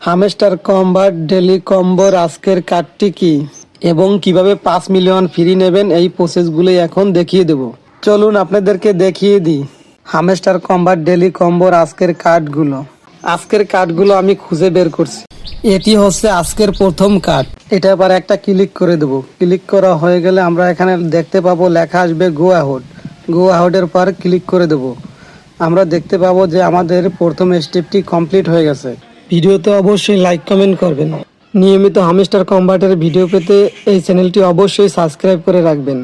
Hamster combat daily কম্বোর আজকের কার্ডটি কি এবং কিভাবে 5 মিলিয়ন ফ্রি নেবেন এই প্রসেসগুলো এখন দেখিয়ে দেব। চলুন আপনাদেরকে দেখিয়ে দিই হামস্টার কম্বাট ডেলি কম্বোর আজকের কার্ডগুলো আমি খুঁজে বের করছি। এটি হচ্ছে আজকের প্রথম কার্ড। এটা আবার একটা ক্লিক করে দেব। ক্লিক করা হয়ে গেলে আমরা এখানে দেখতে পাবো লেখা আসবে গো অ্যাহেডের পর ক্লিক করে দেব। আমরা দেখতে পাবো যে আমাদের প্রথম স্টেপটি কমপ্লিট হয়ে গেছে। ভিডিওতে অবশ্যই লাইক কমেন্ট করবেন। নিয়মিত হামস্টার কম্বাটের ভিডিও পেতে এই চ্যানেলটি অবশ্যই সাবস্ক্রাইব করে রাখবেন।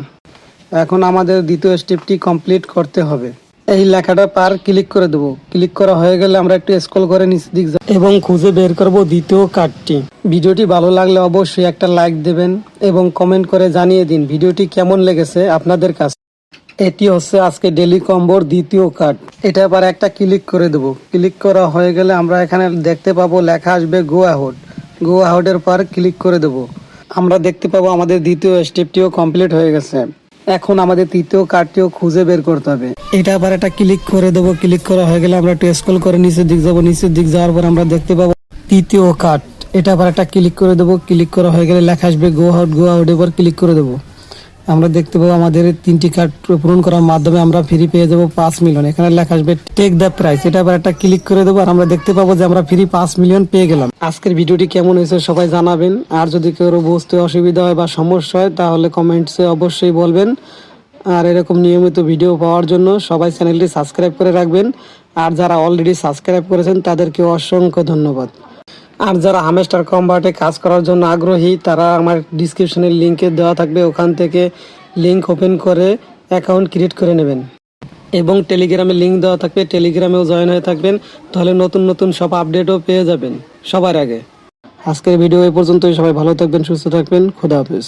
এখন আমাদের দ্বিতীয় স্টেপটি কমপ্লিট করতে হবে। এই লেখাটা পার ক্লিক করে দেবো। ক্লিক করা হয়ে গেলে আমরা একটু স্ক্রল করে নিচের দিক যাব এবং খুঁজে বের করব দ্বিতীয় কার্ডটি। ভিডিওটি ভালো লাগলে অবশ্যই একটা লাইক দেবেন এবং কমেন্ট করে জানিয়ে দিন ভিডিওটি কেমন লেগেছে আপনাদের কাছে। এটি হচ্ছে আজকে ডেলি কম্বোর দ্বিতীয় কার্ড। এটা আবার একটা ক্লিক করে দেবো। ক্লিক করা হয়ে গেলে আমরা এখানে দেখতে পাবো লেখা আসবে গো অ্যাহেডের পর ক্লিক করে দেবো। আমরা দেখতে পাবো আমাদের দ্বিতীয় স্টেপটিও কমপ্লিট হয়ে গেছে। এখন আমাদের তৃতীয় কার্ডটিও খুঁজে বের করতে হবে। এটা আবার একটা ক্লিক করে দেবো। ক্লিক করা হয়ে গেলে আমরা একটু স্ক্রল করে নিচের দিক যাবো। নিচের দিক যাওয়ার পর আমরা দেখতে পাবো তৃতীয় কার্ড। এটা আবার একটা ক্লিক করে দেবো। ক্লিক করা হয়ে গেলে লেখা আসবে গো আউটের পর ক্লিক করে দেবো। আমরা দেখতে পাবো আমাদের 3টি কার্ড পূরণ করার মাধ্যমে আমরা ফ্রি পেয়ে যাবো 5 মিলিয়ন। এখানে লেখা আসবে টেক দ্য প্রাইস। এটা আবার একটা ক্লিক করে দেবো আর আমরা দেখতে পাবো যে আমরা ফ্রি 5 মিলিয়ন পেয়ে গেলাম। আজকের ভিডিওটি কেমন হয়েছে সবাই জানাবেন। আর যদি কেউ বুঝতে অসুবিধা হয় বা সমস্যা হয় তাহলে কমেন্টসে অবশ্যই বলবেন। আর এরকম নিয়মিত ভিডিও পাওয়ার জন্য সবাই চ্যানেলটি সাবস্ক্রাইব করে রাখবেন। আর যারা অলরেডি সাবস্ক্রাইব করেছেন তাদেরকে অসংখ্য ধন্যবাদ। আর যারা হামস্টার কম্বাটে কাজ করার জন্য আগ্রহী তারা আমার ডিসক্রিপশনের লিঙ্কে দেওয়া থাকবে, ওখান থেকে লিঙ্ক ওপেন করে অ্যাকাউন্ট ক্রিয়েট করে নেবেন এবং টেলিগ্রামে লিঙ্ক দেওয়া থাকবে, টেলিগ্রামেও জয়েন হয়ে থাকবেন। তাহলে নতুন নতুন সব আপডেটও পেয়ে যাবেন সবার আগে। আজকের ভিডিও এই পর্যন্তই। সবাই ভালো থাকবেন, সুস্থ থাকবেন। খোদা হাফেজ।